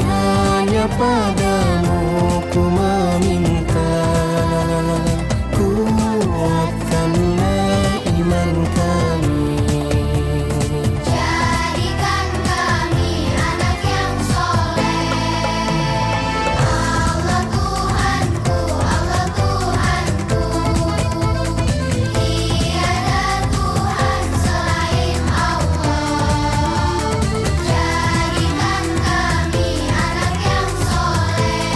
hanya padamu ku meminta. Kuatkanlah iman kami. Jadikan kami anak yang soleh. Allah Tuhanku, Allah Tuhanku, tiada Tuhan selain Allah. Jadikan kami anak yang soleh.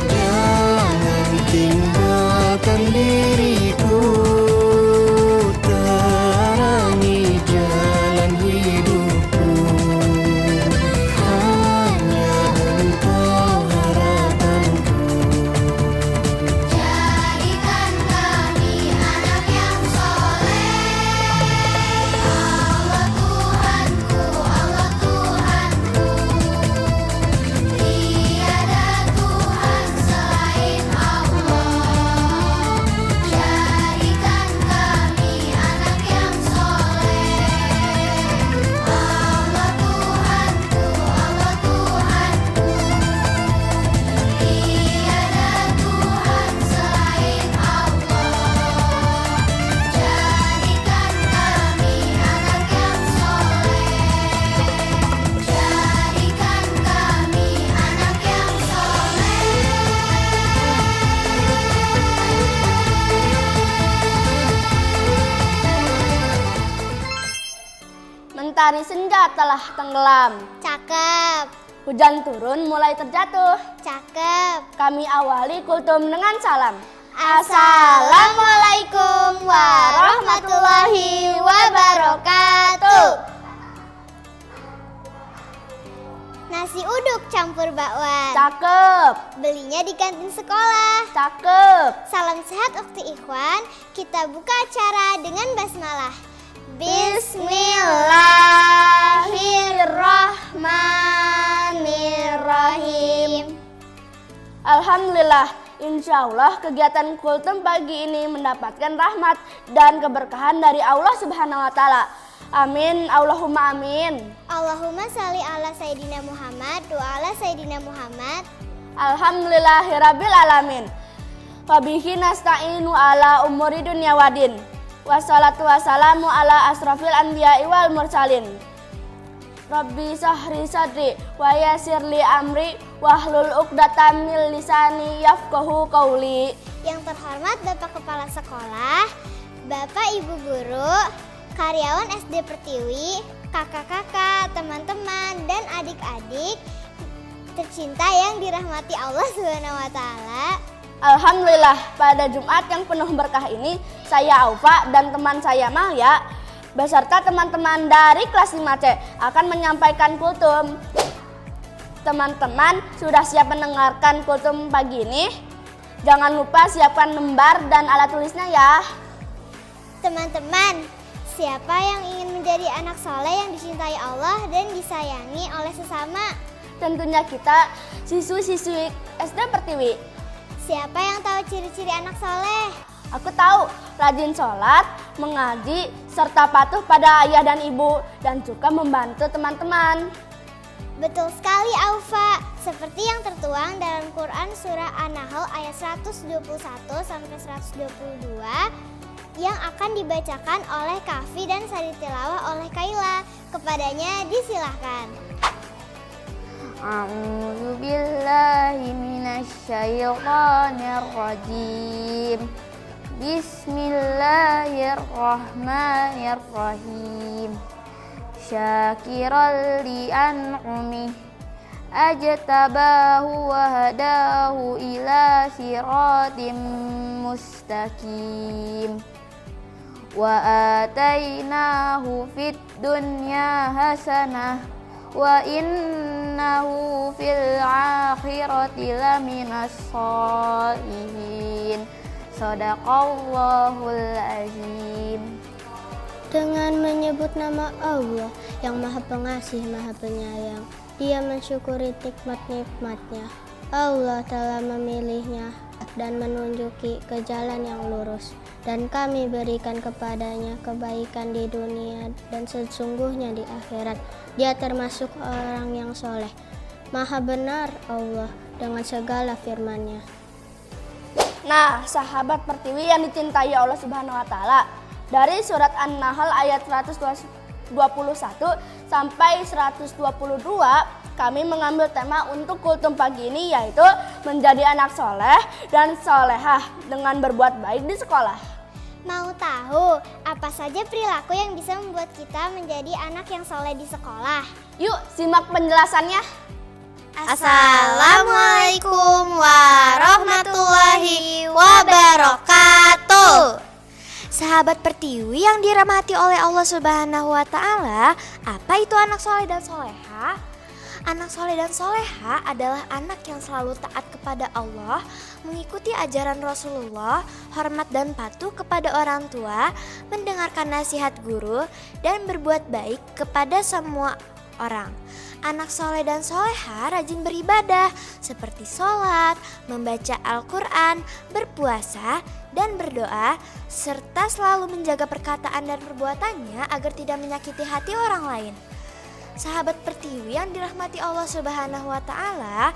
Jangan tinggalkan diriku, terangi jalan hidupku. Hanya Engkau harapanku. Jadikan kami anak yang soleh. Allah Tuhanku, Allah Tuhanku, tiada Tuhan selain Allah. Jadikan kami anak yang soleh. Allah Tuhanku, Allah Tuhanku, tiada Tuhan selain Allah. Jadikan kami anak yang soleh. Jadikan kami anak yang soleh. Mentari senja telah tenggelam, Cakep, hujan turun mulai terjatuh. cakep. Kami awali kultum dengan salam. Assalamualaikum warahmatullahi wabarakatuh. Nasi uduk campur bakwan. Cakep, Belinya di kantin sekolah. cakep. Salam sehat ukti ikhwan. Kita buka acara dengan basmalah. Bismillahirrahmanirrahim. Alhamdulillah, insya Allah kegiatan kultum pagi ini mendapatkan rahmat dan keberkahan dari Allah Subhanahu wa Ta'ala. Amin, Allahumma amin. Allahumma salli ala Sayyidina Muhammad, doa ala Sayyidina Muhammad. Alhamdulillahirabbil alamin. Wabihi nasta'inu ala umuri dunya wadin. Wassalatu wassalamu ala asrafil anbiya'i wal mursalin. Rabbi sahri sadri wa yassirli amri wahlul 'uqdatam min lisani yafqahu qauli. Yang terhormat Bapak Kepala Sekolah, Bapak Ibu Guru, karyawan SD Pertiwi, kakak-kakak, teman-teman, dan adik-adik tercinta yang dirahmati Allah Subhanahu wa Ta'ala. Alhamdulillah, pada Jumat yang penuh berkah ini, saya Aufa dan teman saya Malia beserta teman-teman dari kelas 5C akan menyampaikan kultum. Teman-teman sudah siap mendengarkan kultum pagi ini? Jangan lupa siapkan lembar dan alat tulisnya ya. Teman-teman, siapa yang ingin menjadi anak soleh yang dicintai Allah dan disayangi oleh sesama? Tentunya kita, siswi-siswi SD Pertiwi. Siapa yang tahu ciri-ciri anak soleh? Aku tahu, rajin sholat, mengaji, serta patuh pada ayah dan ibu, dan juga membantu teman-teman. Betul sekali Aufa, seperti yang tertuang dalam Quran Surah An-Nahl ayat 121-122 yang akan dibacakan oleh Kafi dan sari tilawah oleh Kaila. Kepadanya disilahkan. A'udzu billahi minasyaitonir rajim. Bismillahirrahmanirrahim. Syakiran li an'umih ajtabahu wa hadahu ila siratim mustaqim. wa atainahu fid dunya hasanah wa innahu fil akhirati laminas sholihin. Shadaqallahul azim. Dengan menyebut nama Allah yang Maha Pengasih, Maha Penyayang, Dia mensyukuri nikmat-nikmatnya. Allah telah memilihnya dan menunjuki ke jalan yang lurus, dan kami berikan kepadanya kebaikan di dunia dan sesungguhnya di akhirat dia termasuk orang yang soleh. Maha benar Allah dengan segala firman-Nya. Nah, sahabat Pertiwi yang dicintai Allah Subhanahu wa taala, dari surat An-Nahl ayat 121 sampai 122 kami mengambil tema untuk kultum pagi ini, yaitu menjadi anak soleh dan solehah dengan berbuat baik di sekolah. Mau tahu apa saja perilaku yang bisa membuat kita menjadi anak yang soleh di sekolah? Yuk simak penjelasannya. Assalamualaikum warahmatullahi wabarakatuh. Sahabat Pertiwi yang dirahmati oleh Allah Subhanahu wa taala, apa itu anak soleh dan soleha? Anak soleh dan soleha adalah anak yang selalu taat kepada Allah, mengikuti ajaran Rasulullah, hormat dan patuh kepada orang tua, mendengarkan nasihat guru, dan berbuat baik kepada semua orang. Anak soleh dan soleha rajin beribadah seperti sholat, membaca Al-Quran, berpuasa, dan berdoa, serta selalu menjaga perkataan dan perbuatannya agar tidak menyakiti hati orang lain. Sahabat Pertiwi yang dirahmati Allah Subhanahu wa taala,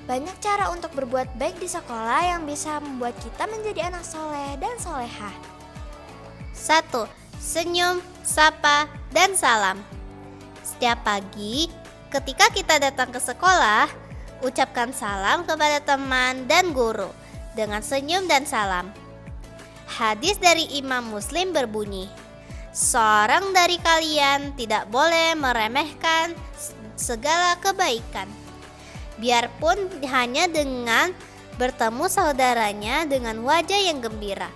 banyak cara untuk berbuat baik di sekolah yang bisa membuat kita menjadi anak soleh dan soleha. 1. Senyum, sapa, dan salam. Setiap pagi ketika kita datang ke sekolah, ucapkan salam kepada teman dan guru dengan senyum dan salam. Hadis dari Imam Muslim berbunyi, seorang dari kalian tidak boleh meremehkan segala kebaikan, biarpun hanya dengan bertemu saudaranya dengan wajah yang gembira.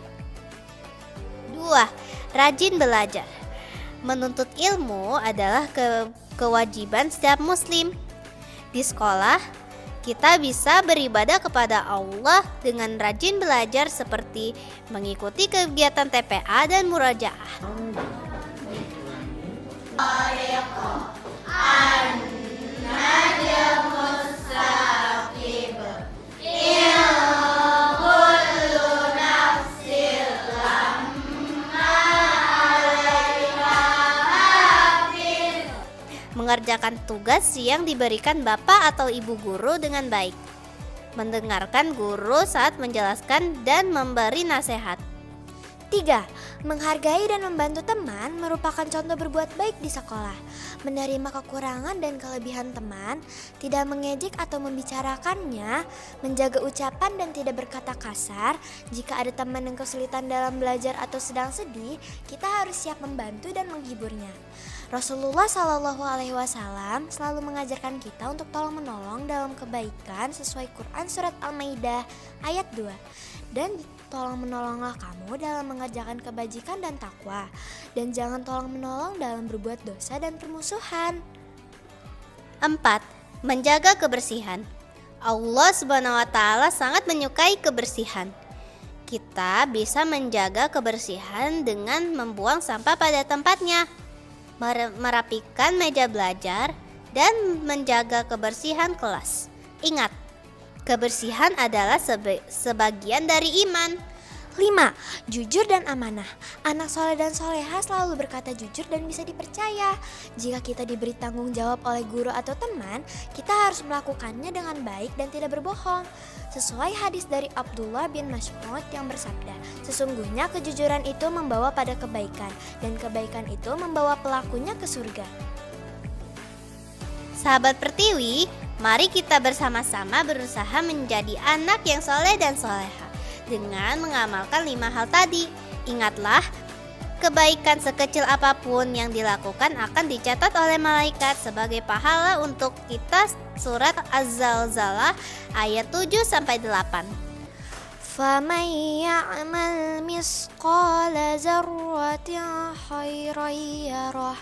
2. Rajin belajar. Menuntut ilmu adalah kewajiban setiap muslim. Di sekolah, kita bisa beribadah kepada Allah dengan rajin belajar seperti mengikuti kegiatan TPA dan murajaah. Mengerjakan tugas yang diberikan bapak atau ibu guru dengan baik, mendengarkan guru saat menjelaskan dan memberi nasihat. 3. Menghargai dan membantu teman merupakan contoh berbuat baik di sekolah. Menerima kekurangan dan kelebihan teman, tidak mengejek atau membicarakannya, menjaga ucapan dan tidak berkata kasar. Jika ada teman yang kesulitan dalam belajar atau sedang sedih, kita harus siap membantu dan menghiburnya. Rasulullah SAW selalu mengajarkan kita untuk tolong menolong dalam kebaikan sesuai Quran surat Al-Maidah ayat 2. Dan tolong menolonglah kamu dalam mengerjakan kebajikan dan takwa, dan jangan tolong menolong dalam berbuat dosa dan permusuhan. 4. Menjaga kebersihan. Allah Subhanahu wa taala sangat menyukai kebersihan. Kita bisa menjaga kebersihan dengan membuang sampah pada tempatnya, merapikan meja belajar, dan menjaga kebersihan kelas. Ingat, kebersihan adalah sebagian dari iman. 5. Jujur dan amanah. Anak soleh dan soleha selalu berkata jujur dan bisa dipercaya. Jika kita diberi tanggung jawab oleh guru atau teman, kita harus melakukannya dengan baik dan tidak berbohong. Sesuai hadis dari Abdullah bin Mas'ud yang bersabda, sesungguhnya kejujuran itu membawa pada kebaikan, dan kebaikan itu membawa pelakunya ke surga. Sahabat Pertiwi, mari kita bersama-sama berusaha menjadi anak yang soleh dan soleha dengan mengamalkan 5 hal tadi. Ingatlah, kebaikan sekecil apapun yang dilakukan akan dicatat oleh malaikat sebagai pahala untuk kita. Surat Az-Zalzalah ayat 7-8. فمن يعمل مثقال ذرة خيرا يره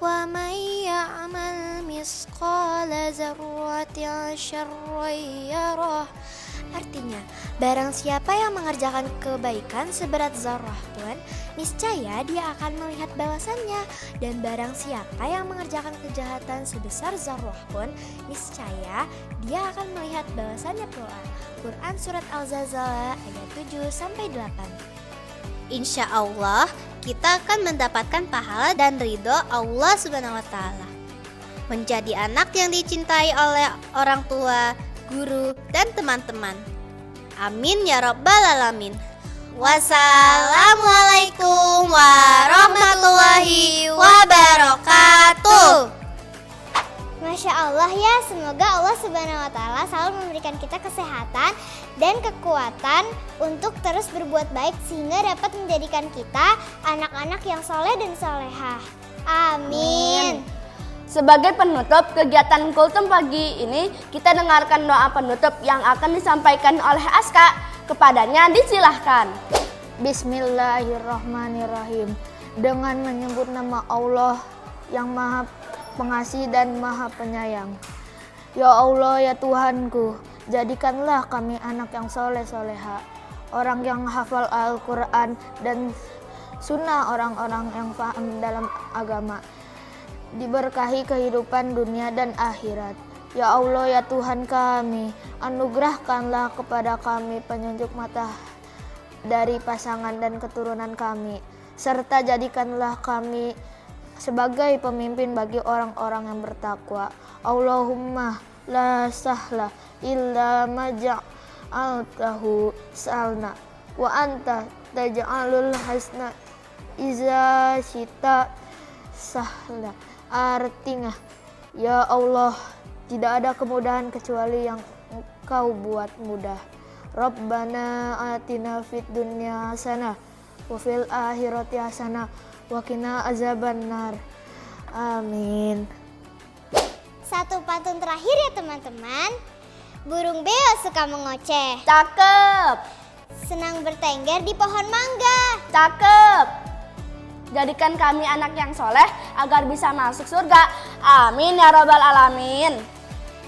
ومن يعمل مثقال ذرة شرا يره. Artinya, barang siapa yang mengerjakan kebaikan seberat zarrah pun, niscaya dia akan melihat balasannya. Dan barang siapa yang mengerjakan kejahatan sebesar zarrah pun, niscaya dia akan melihat balasannya pula. Quran Surat Al-Zalzalah ayat 7-8. Insya Allah kita akan mendapatkan pahala dan ridho Allah Subhanahu wa Ta'ala. Menjadi anak yang dicintai oleh orang tua, guru, dan teman-teman. Amin ya rabbal alamin. Wassalamualaikum warahmatullahi wabarakatuh. Masya Allah ya, semoga Allah Subhanahu wa Ta'ala selalu memberikan kita kesehatan dan kekuatan untuk terus berbuat baik sehingga dapat menjadikan kita anak-anak yang soleh dan solehah. Amin. Sebagai penutup kegiatan Kultum pagi ini, kita dengarkan doa penutup yang akan disampaikan oleh Aska. Kepadanya disilahkan. Bismillahirrahmanirrahim. Dengan menyebut nama Allah yang Maha Pengasih dan Maha Penyayang. Ya Allah, ya Tuhanku, jadikanlah kami anak yang soleh-soleha, orang yang hafal Al-Quran dan sunnah, orang-orang yang paham dalam agama, diberkahi kehidupan dunia dan akhirat. Ya Allah, ya Tuhan kami, anugerahkanlah kepada kami penyunjuk mata dari pasangan dan keturunan kami, serta jadikanlah kami sebagai pemimpin bagi orang-orang yang bertakwa. Allahumma la sahla illa ma ja'altahu salna wa anta taj'alul hasna iza syita sahla. Artinya, ya Allah, tidak ada kemudahan kecuali yang Engkau buat mudah. Rabbana atina fid dunya hasanah wa fil akhirati hasanah wa qina azabannar. Amin. Satu pantun terakhir ya teman-teman. Burung beo suka mengoceh, Cakep, senang bertengger di pohon mangga. cakep. Jadikan kami anak yang soleh agar bisa masuk surga. Amin ya rabbal alamin.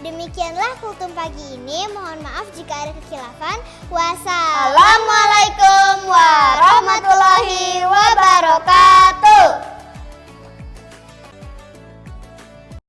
Demikianlah Kultum pagi ini. Mohon maaf jika ada kekhilafan. Wassalamualaikum